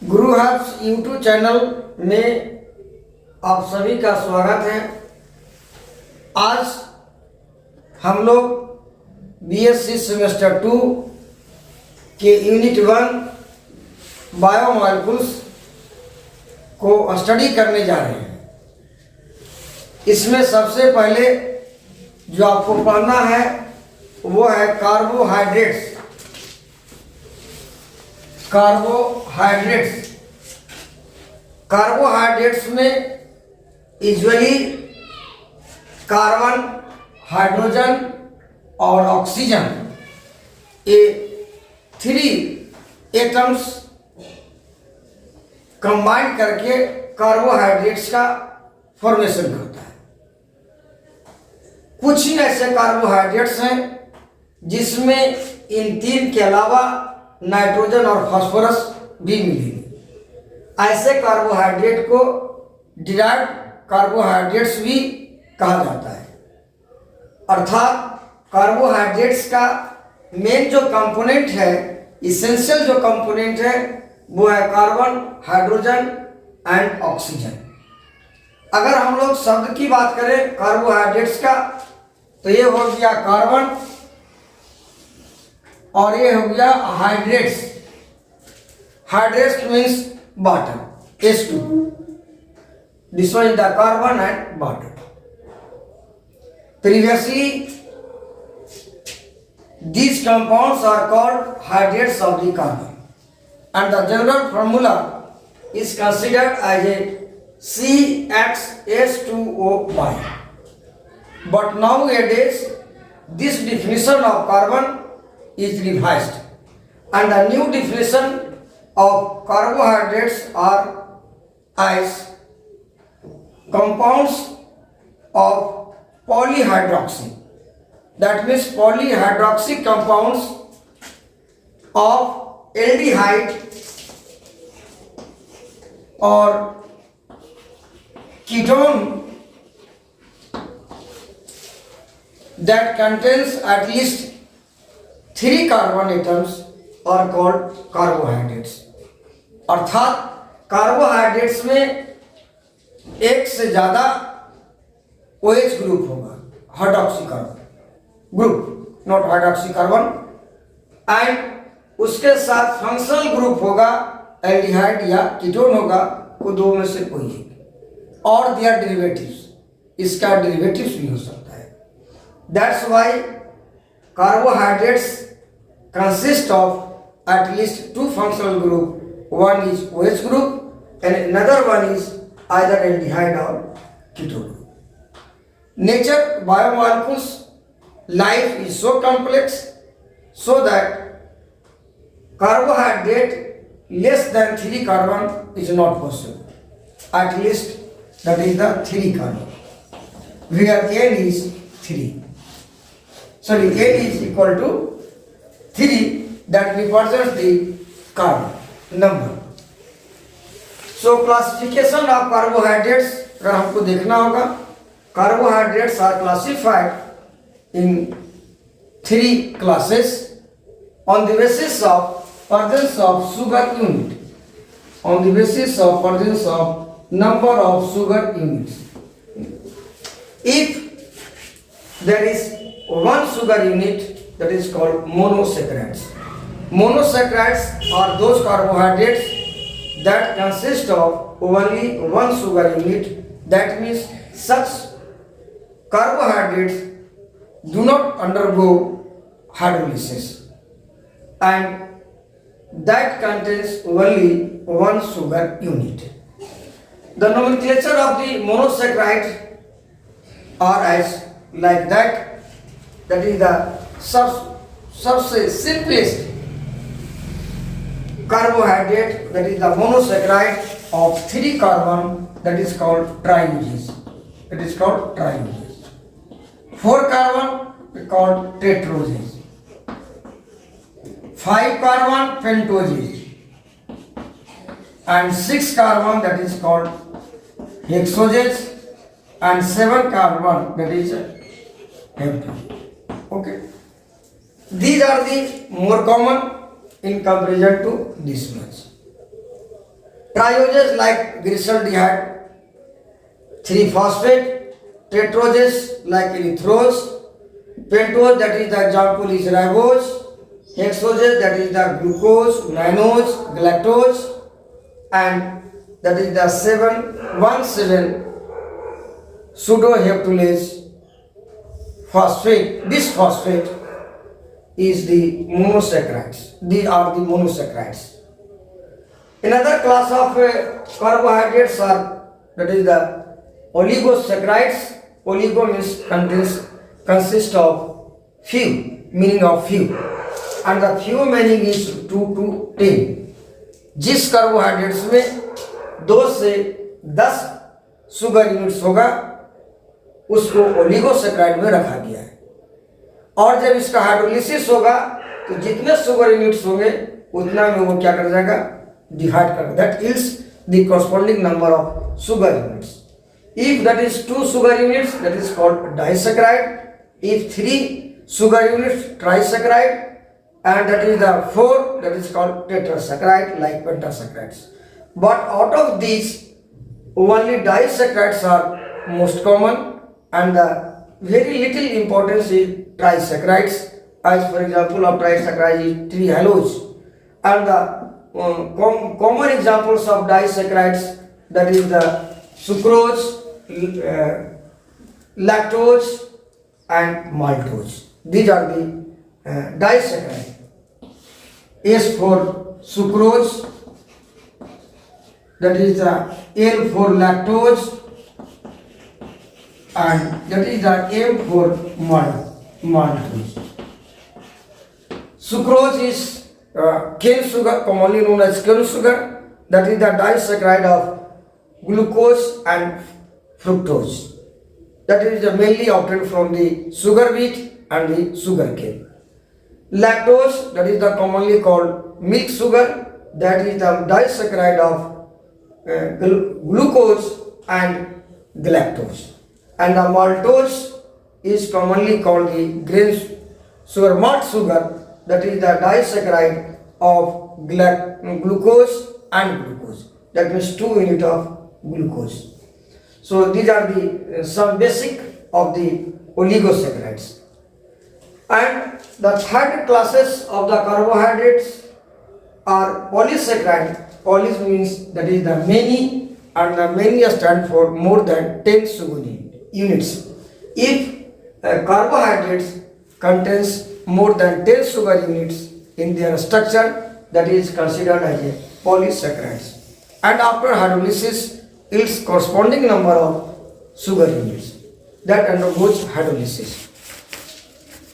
गुरु हर्ष YouTube channel में आप सभी का स्वागत है। आज हम लोग बीएससी सेमेस्टर 2 के यूनिट 1 बायोमॉलिक्यूल्स को स्टडी करने जा रहे हैं। इसमें सबसे पहले जो आपको पढ़ना है वो है कार्बोहाइड्रेट्स। कार्बोहाइड्रेट्स में यूजुअली कार्बन, हाइड्रोजन और ऑक्सीजन ये 3 एटम्स कंबाइन करके कार्बोहाइड्रेट्स का फॉर्मेशन करता है। कुछ ही ऐसे कार्बोहाइड्रेट्स हैं जिसमें इन 3 के अलावा नाइट्रोजन और फास्फोरस भी मिलेंगे। ऐसे कार्बोहाइड्रेट को डिराइव्ड कार्बोहाइड्रेट्स भी कहा जाता है। अर्थात कार्बोहाइड्रेट्स का मेन जो कंपोनेंट है, इसेंशियल जो कंपोनेंट है वो है कार्बन, हाइड्रोजन एंड ऑक्सीजन। अगर हम लोग शब्द की बात करें कार्बोहाइड्रेट्स का तो ये हो गया कार्बन और ये हो गया hydrates. Hydrates means water, H2. This one is the carbon and water. Previously, these compounds are called hydrates of the carbon, and the general formula is considered as a CHH2O. But nowadays, this definition of carbon is revised, and the new definition of carbohydrates are as compounds of polyhydroxy. That means polyhydroxy compounds of aldehyde or ketone that contains at least 3 carbon atoms are called carbohydrates. अर्थात carbohydrates में एक से ज्यादा OH group होगा, hydroxy carbon group, not hydroxy carbon, and उसके साथ functional group होगा aldehyde या कीटोन होगा, वो 2 में से कोई एक, और दियर डेरिवेटिव्स, इसका डेरिवेटिव्स भी हो सकता है। That's why carbohydrates consist of at least 2 functional group. One is OH group and another one is either aldehyde or ketone group. Nature biomolecules life is so complex so that carbohydrate less than 3 carbon is not possible. At least that is the 3 carbon. Where N is 3. Sorry, N is equal to 3, that represents the carbon number. So classification of carbohydrates अगर हमको देखना होगा, carbohydrates are classified in 3 classes on the basis of presence of sugar unit, on the basis of presence of number of sugar units. If there is 1 sugar unit, that is called monosaccharides. Monosaccharides are those carbohydrates that consist of only 1 sugar unit. That means such carbohydrates do not undergo hydrolysis and that contains only 1 sugar unit. The nomenclature of the monosaccharides are as like that. That is the सबसे simplest carbohydrate, that is the monosaccharide of 3 carbon, that is called triuses. It is called triuses. 4 carbon is called tetroses. 5 carbon pentoses and 6 carbon that is called hexoses and 7 carbon that is heptane. Okay. These are the more common in comparison to this much. Trioses like glyceraldehyde, 3-phosphate, tetroses like erythrose, pentose, that is the example is ribose, hexoses, that is the glucose, mannose, galactose, and that is the 717 pseudoheptulase phosphate. This phosphate is the monosaccharides. These are the monosaccharides. Another class of carbohydrates are, that is the oligosaccharides. Oligo means consist of few, meaning of few, and the few meaning is 2 to 10. जिस carbohydrates में 2 से 10 sugar units होगा उसको ओलिगोसैकराइड में रखा गया है, और जब इसका हाइड्रोलिसिस होगा तो जितने शुगर यूनिट्स होंगे उतना में वो क्या कर जाएगा, डिवाइड कर, that is the corresponding number of sugar units. If that is 2 sugar units, that is called disaccharide. If 3 sugar units, trisaccharide. And that is the 4, that is called tetrasaccharide, like pentasaccharides. But out of these, only disaccharides are most common, and the very little importance is trisaccharides. As for example of trisaccharide is trihalose, and the common examples of disaccharides, that is the sucrose, lactose, and maltose. These are the disaccharides. S for sucrose, that is the L for lactose, and that is the M for maltose. Sucrose is cane sugar, commonly known as cane sugar, that is the disaccharide of glucose and fructose. That is mainly obtained from the sugar beet and the sugar cane. Lactose, that is the commonly called milk sugar, that is the disaccharide of glucose and galactose. And the maltose is commonly called the grain sugar, malt sugar, that is the disaccharide of glucose and glucose. That means 2 units of glucose. So these are the some basic of the oligosaccharides. And the third classes of the carbohydrates are polysaccharide. Poly means that is the many, and the many stand for more than 10 sugar units. If carbohydrates contains more than 10 sugar units in their structure, that is considered as a polysaccharides. And after hydrolysis, its corresponding number of sugar units that undergoes hydrolysis.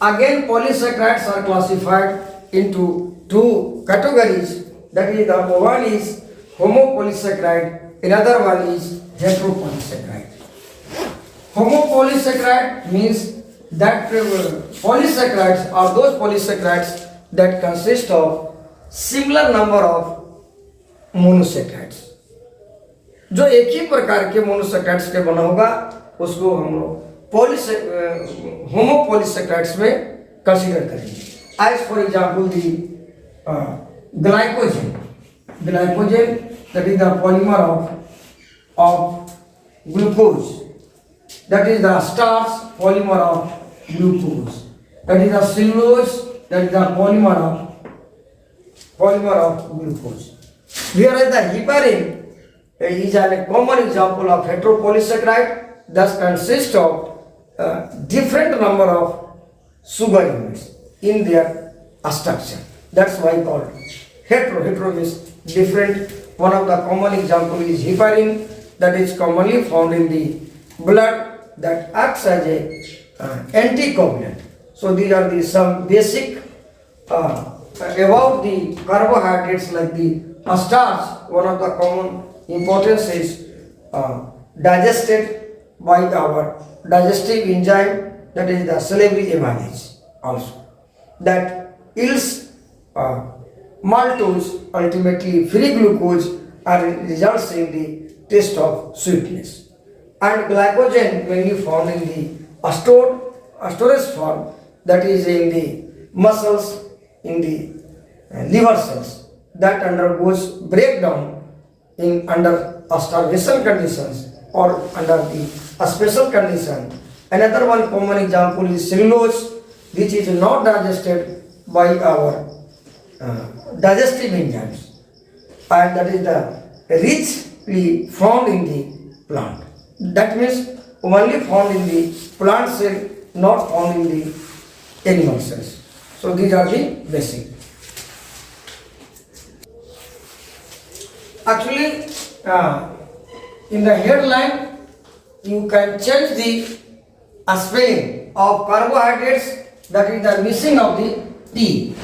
Again, polysaccharides are classified into 2 categories. That is, the one is homopolysaccharide, another one is heteropolysaccharide. Homopolysaccharide means that polysaccharides are those polysaccharides that consist of similar number of monosaccharides. जो एक ही प्रकार के monosaccharides के बना होगा उसको हम लोग होमोपोलीसैकराइड्स में कंसीडर करेंगे. As for example the glycogen, that is the polymer of glucose, that is the starch polymer of glucose, that is the cellulose, that is the polymer of glucose. Whereas the heparin is a common example of heteropolysaccharide, thus consists of different number of sugar units in their structure. That's why called hetero. Hetero means different. One of the common example is heparin, that is commonly found in the blood, that acts as a anticoagulant. So these are the some basic about the carbohydrates like the starch. One of the common importance is digested by our digestive enzyme, that is the salivary amylase also, that yields maltose, ultimately free glucose, and results in the taste of sweetness. And glycogen mainly found in the storage form, that is in the muscles, in the liver cells, that undergoes breakdown in under starvation conditions or under the special condition. Another one common example is cellulose, which is not digested by our digestive enzymes, and that is the richly found in the plant. That means only found in the plant cell, not found in the animal cells. So these are the basic. Actually, in the headline, you can change the spelling of carbohydrates, that is the missing of the T.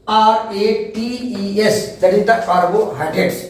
CARBOHYDRATES, that is the carbohydrates.